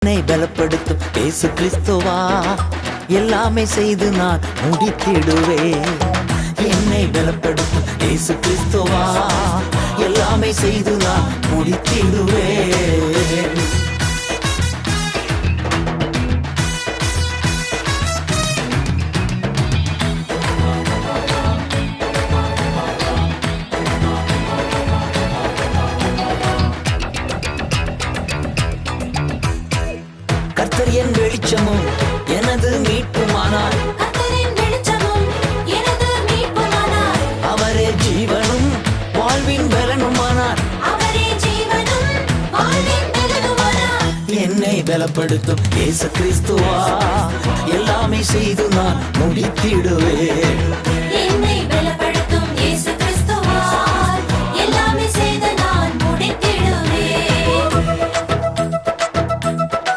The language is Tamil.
என்னை பலப்படுத்தும் இயேசு கிறிஸ்துவா எல்லாமே செய்து நான் முடித்திடுவேன். என்னை பலப்படுத்தும் இயேசு கிறிஸ்துவா எல்லாமே செய்து நான் முடித்திடுவேன். கர்த்தர் என் வெளிச்சமும் எனது மீட்புமானார். அவரே ஜீவனும் வாழ்வின் பலனுமானார். என்னை பலப்படுத்தும் இயேசு கிறிஸ்துவா எல்லாமே செய்து நான் முடித்திடுவேன்.